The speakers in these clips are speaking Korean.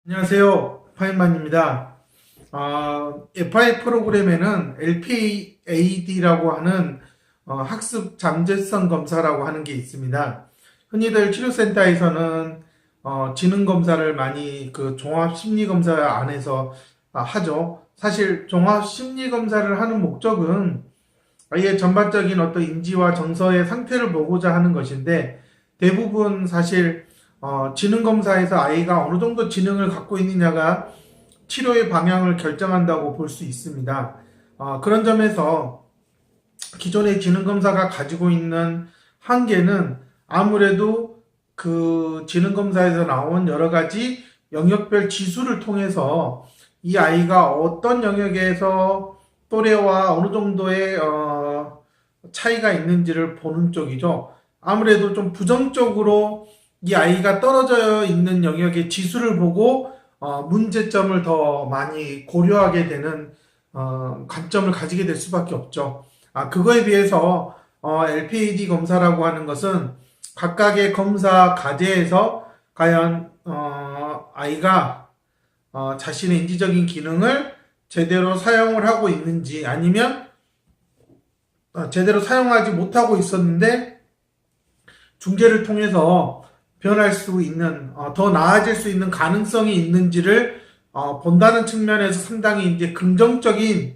안녕하세요. 파인만입니다. FI 프로그램에는 LPAD라고 하는 학습 잠재성 검사라고 하는 게 있습니다. 흔히들 치료센터에서는 지능 검사를 많이 그 종합 심리 검사 안에서 하죠. 사실 종합 심리 검사를 하는 목적은 아이의 전반적인 어떤 인지와 정서의 상태를 보고자 하는 것인데, 대부분 사실 지능 검사에서 아이가 어느 정도 지능을 갖고 있느냐가 치료의 방향을 결정한다고 볼 수 있습니다. 그런 점에서 기존의 지능 검사가 가지고 있는 한계는 아무래도 그 지능 검사에서 나온 여러 가지 영역별 지수를 통해서 이 아이가 어떤 영역에서 또래와 어느 정도의 차이가 있는지를 보는 쪽이죠. 아무래도 좀 부정적으로 이 아이가 떨어져 있는 영역의 지수를 보고 문제점을 더 많이 고려하게 되는 관점을 가지게 될 수밖에 없죠. 그거에 비해서 LPAD 검사라고 하는 것은 각각의 검사 과제에서 과연 아이가 자신의 인지적인 기능을 제대로 사용을 하고 있는지, 아니면 제대로 사용하지 못하고 있었는데 중재를 통해서 변할 수 있는, 더 나아질 수 있는 가능성이 있는지를 본다는 측면에서 상당히 이제 긍정적인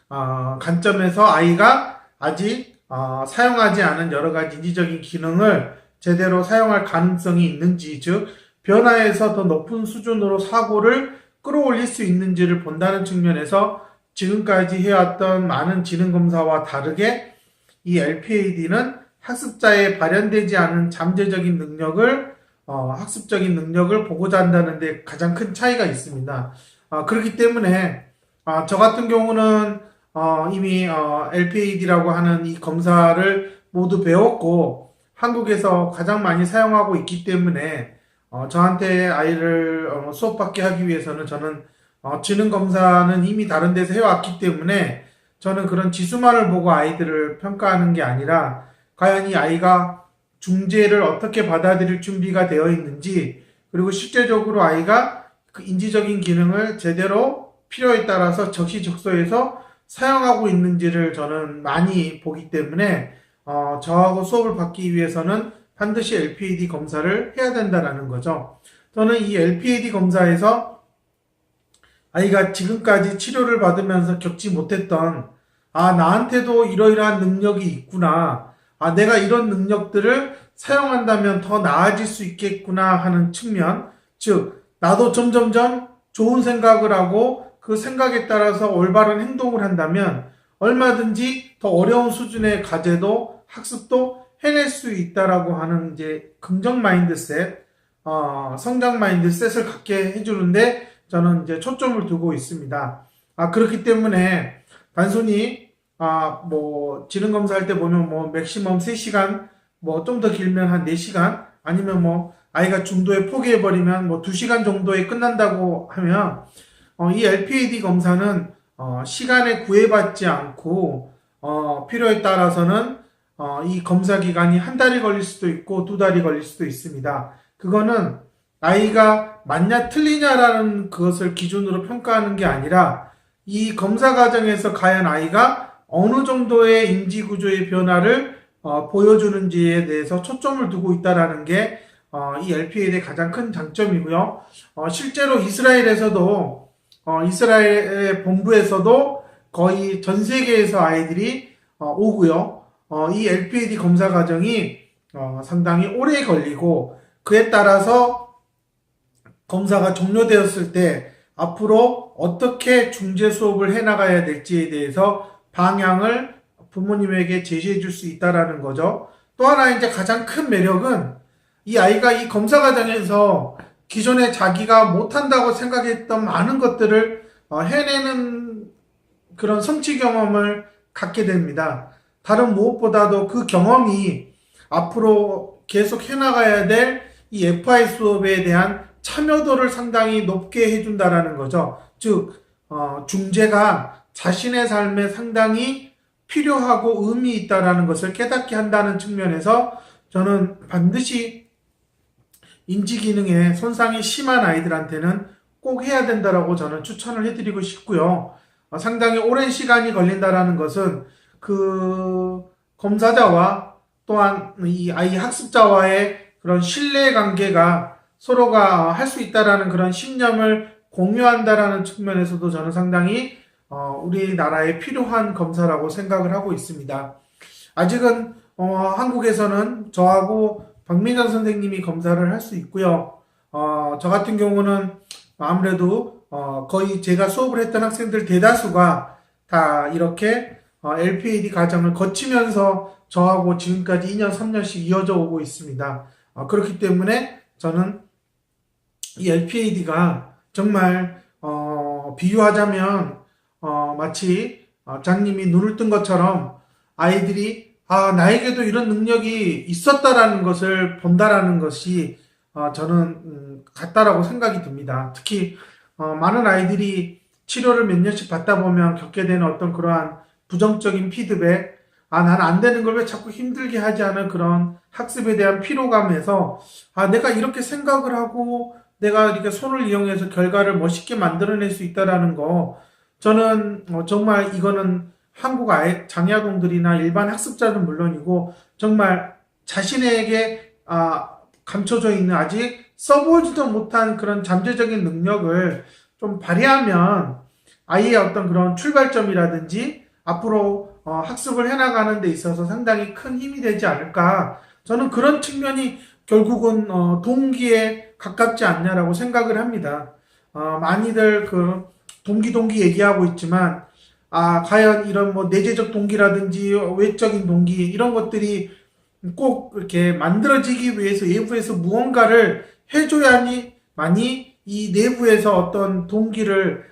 관점에서 아이가 아직 사용하지 않은 여러 가지 인지적인 기능을 제대로 사용할 가능성이 있는지, 즉 변화에서 더 높은 수준으로 사고를 끌어올릴 수 있는지를 본다는 측면에서 지금까지 해왔던 많은 지능검사와 다르게 이 LPAD는 학습자의 발현되지 않은 잠재적인 능력을, 학습적인 능력을 보고자 한다는 데 가장 큰 차이가 있습니다. 그렇기 때문에 저 같은 경우는 이미 LPAD라고 하는 이 검사를 모두 배웠고 한국에서 가장 많이 사용하고 있기 때문에 저한테 아이를 수업받게 하기 위해서는 저는 지능검사는 이미 다른 데서 해왔기 때문에 저는 그런 지수만을 보고 아이들을 평가하는 게 아니라 과연 이 아이가 중재를 어떻게 받아들일 준비가 되어 있는지, 그리고 실제적으로 아이가 그 인지적인 기능을 제대로 필요에 따라서 적시적소해서 사용하고 있는지를 저는 많이 보기 때문에 저하고 수업을 받기 위해서는 반드시 LPAD 검사를 해야 된다는 거죠. 저는 이 LPAD 검사에서 아이가 지금까지 치료를 받으면서 겪지 못했던 나한테도 이러이러한 능력이 있구나, 내가 이런 능력들을 사용한다면 더 나아질 수 있겠구나 하는 측면, 즉 나도 점점점 좋은 생각을 하고 그 생각에 따라서 올바른 행동을 한다면 얼마든지 더 어려운 수준의 과제도 학습도 해낼 수 있다라고 하는 이제 긍정 마인드셋, 성장 마인드셋을 갖게 해주는데 저는 이제 초점을 두고 있습니다. 그렇기 때문에 단순히 지능 검사할 때 보면 맥시멈 3시간, 좀 더 길면 한 4시간, 아니면 아이가 중도에 포기해버리면 2시간 정도에 끝난다고 하면, 이 LPAD 검사는 시간에 구애받지 않고 필요에 따라서는 이 검사 기간이 한 달이 걸릴 수도 있고 2달이 걸릴 수도 있습니다. 그거는 아이가 맞냐 틀리냐라는 그것을 기준으로 평가하는 게 아니라 이 검사 과정에서 과연 아이가 어느 정도의 인지 구조의 변화를 보여주는지에 대해서 초점을 두고 있다는 게 이 LPAD의 가장 큰 장점이고요. 실제로 이스라엘에서도 이스라엘 본부에서도 거의 전 세계에서 아이들이 오고요. 이 LPAD 검사 과정이 상당히 오래 걸리고, 그에 따라서 검사가 종료되었을 때 앞으로 어떻게 중재 수업을 해나가야 될지에 대해서 방향을 부모님에게 제시해 줄 수 있다라는 거죠. 또 하나 이제 가장 큰 매력은 이 아이가 이 검사 과정에서 기존에 자기가 못한다고 생각했던 많은 것들을 해내는 그런 성취 경험을 갖게 됩니다. 다른 무엇보다도 그 경험이 앞으로 계속 해나가야 될 이 FI 수업에 대한 참여도를 상당히 높게 해준다라는 거죠. 즉 중재가 자신의 삶에 상당히 필요하고 의미 있다라는 것을 깨닫게 한다는 측면에서 저는 반드시 인지기능에 손상이 심한 아이들한테는 꼭 해야 된다라고 저는 추천을 해드리고 싶고요. 상당히 오랜 시간이 걸린다라는 것은 그 검사자와 또한 이 아이 학습자와의 그런 신뢰 관계가 서로가 할 수 있다라는 그런 신념을 공유한다라는 측면에서도 저는 상당히 우리나라에 필요한 검사라고 생각을 하고 있습니다. 아직은 한국에서는 저하고 박민정 선생님이 검사를 할 수 있고요. 저 같은 경우는 아무래도 거의 제가 수업을 했던 학생들 대다수가 다 이렇게 LPAD 과정을 거치면서 저하고 지금까지 2년, 3년씩 이어져 오고 있습니다. 그렇기 때문에 저는 이 LPAD가 정말 비유하자면 마치 장님이 눈을 뜬 것처럼 아이들이 나에게도 이런 능력이 있었다라는 것을 본다라는 것이 저는 같다라고 생각이 듭니다. 특히 많은 아이들이 치료를 몇 년씩 받다 보면 겪게 되는 어떤 그러한 부정적인 피드백, 난 안 되는 걸 왜 자꾸 힘들게 하지 않은 그런 학습에 대한 피로감에서 내가 이렇게 생각을 하고 내가 이렇게 손을 이용해서 결과를 멋있게 만들어낼 수 있다라는 거, 저는 정말 이거는 한국 장애아동들이나 일반 학습자는 물론이고 정말 자신에게 감춰져 있는 아직 써보지도 못한 그런 잠재적인 능력을 좀 발휘하면 아이의 어떤 그런 출발점이라든지 앞으로 학습을 해나가는 데 있어서 상당히 큰 힘이 되지 않을까. 저는 그런 측면이 결국은 동기에 가깝지 않냐라고 생각을 합니다. 많이들 그 동기 얘기하고 있지만 과연 이런 뭐 내재적 동기라든지 외적인 동기 이런 것들이 꼭 이렇게 만들어지기 위해서 외부에서 무언가를 해줘야만이 이 내부에서 어떤 동기를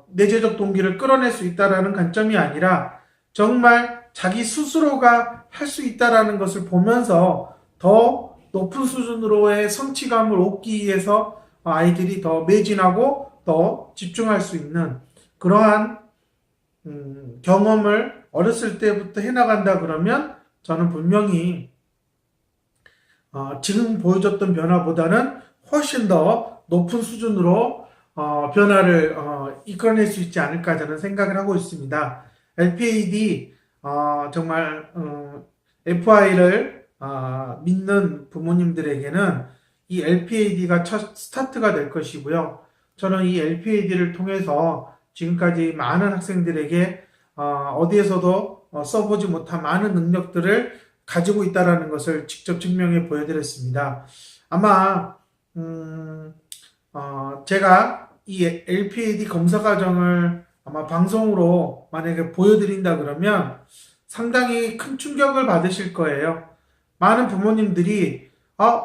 내재적 동기를 끌어낼 수 있다라는 관점이 아니라 정말 자기 스스로가 할 수 있다라는 것을 보면서 더 높은 수준으로의 성취감을 얻기 위해서 아이들이 더 매진하고 더 집중할 수 있는 그러한 경험을 어렸을 때부터 해나간다 그러면 저는 분명히 지금 보여줬던 변화보다는 훨씬 더 높은 수준으로 변화를 이끌어낼 수 있지 않을까 저는 생각을 하고 있습니다. LPAD 정말 FI를 믿는 부모님들에게는 이 LPAD가 첫 스타트가 될 것이고요. 저는 이 LPAD를 통해서 지금까지 많은 학생들에게 어디에서도 써보지 못한 많은 능력들을 가지고 있다는 것을 직접 증명해 보여드렸습니다. 아마 제가 이 LPAD 검사 과정을 아마 방송으로 만약에 보여드린다 그러면 상당히 큰 충격을 받으실 거예요. 많은 부모님들이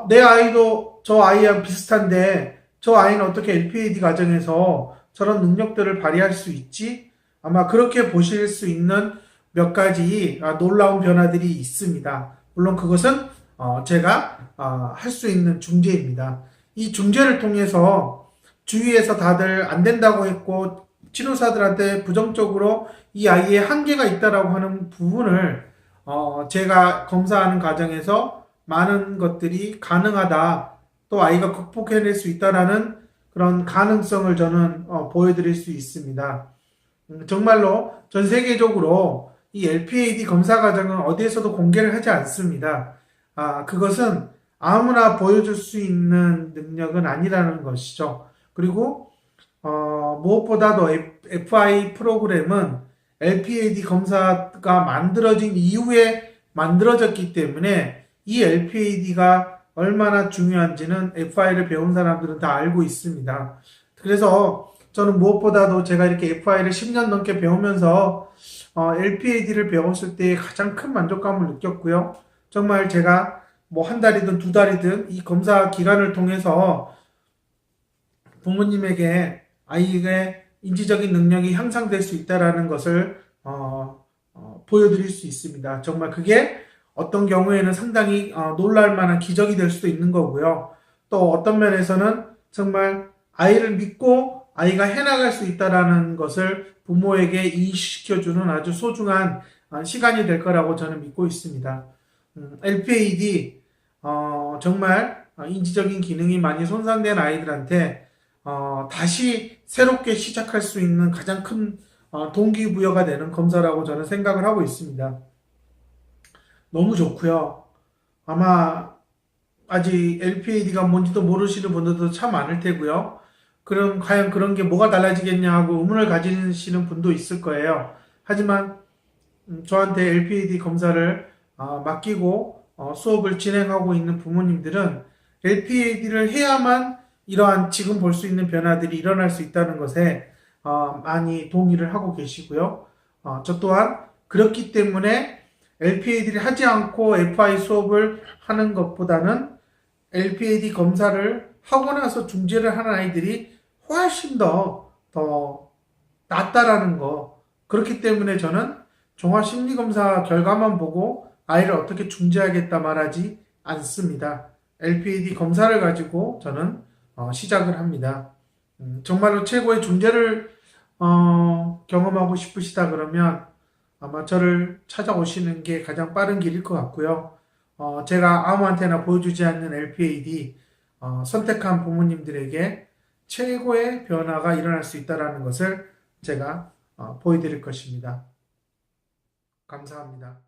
내 아이도 저 아이랑 비슷한데 저 아이는 어떻게 LPAD 과정에서 저런 능력들을 발휘할 수 있지? 아마 그렇게 보실 수 있는 몇 가지 놀라운 변화들이 있습니다. 물론 그것은 제가 할 수 있는 중재입니다. 이 중재를 통해서 주위에서 다들 안 된다고 했고 치료사들한테 부정적으로 이 아이의 한계가 있다라고 하는 부분을 제가 검사하는 과정에서 많은 것들이 가능하다, 또 아이가 극복해낼 수 있다라는 그런 가능성을 저는 보여드릴 수 있습니다. 정말로 전 세계적으로 이 LPAD 검사 과정은 어디에서도 공개를 하지 않습니다. 그것은 아무나 보여줄 수 있는 능력은 아니라는 것이죠. 그리고 무엇보다도 FI 프로그램은 LPAD 검사가 만들어진 이후에 만들어졌기 때문에 이 LPAD가 얼마나 중요한지는 FI를 배운 사람들은 다 알고 있습니다. 그래서 저는 무엇보다도 제가 이렇게 FI를 10년 넘게 배우면서 LPAD를 배웠을 때 가장 큰 만족감을 느꼈고요. 정말 제가 뭐 한 달이든 두 달이든 이 검사 기간을 통해서 부모님에게 아이의 인지적인 능력이 향상될 수 있다는 것을 보여드릴 수 있습니다. 정말 그게 어떤 경우에는 상당히 놀랄 만한 기적이 될 수도 있는 거고요. 또 어떤 면에서는 정말 아이를 믿고 아이가 해나갈 수 있다는 것을 부모에게 인식시켜주는 아주 소중한 시간이 될 거라고 저는 믿고 있습니다. LPAD 정말 인지적인 기능이 많이 손상된 아이들한테 다시 새롭게 시작할 수 있는 가장 큰 동기부여가 되는 검사라고 저는 생각을 하고 있습니다. 너무 좋고요. 아마 아직 LPAD가 뭔지도 모르시는 분들도 참 많을 테고요. 그럼 과연 그런 게 뭐가 달라지겠냐 하고 의문을 가지시는 분도 있을 거예요. 하지만 저한테 LPAD 검사를 맡기고 수업을 진행하고 있는 부모님들은 LPAD를 해야만 이러한 지금 볼 수 있는 변화들이 일어날 수 있다는 것에 많이 동의를 하고 계시고요. 저 또한 그렇기 때문에 LPAD를 하지 않고 FI 수업을 하는 것보다는 LPAD 검사를 하고 나서 중재를 하는 아이들이 훨씬 더 낫다라는 거. 그렇기 때문에 저는 종합심리검사 결과만 보고 아이를 어떻게 중재하겠다 말하지 않습니다. LPAD 검사를 가지고 저는 시작을 합니다. 정말로 최고의 중재를 경험하고 싶으시다 그러면 아마 저를 찾아오시는 게 가장 빠른 길일 것 같고요. 제가 아무한테나 보여주지 않는 LPAD 선택한 부모님들에게 최고의 변화가 일어날 수 있다는 것을 제가 보여드릴 것입니다. 감사합니다.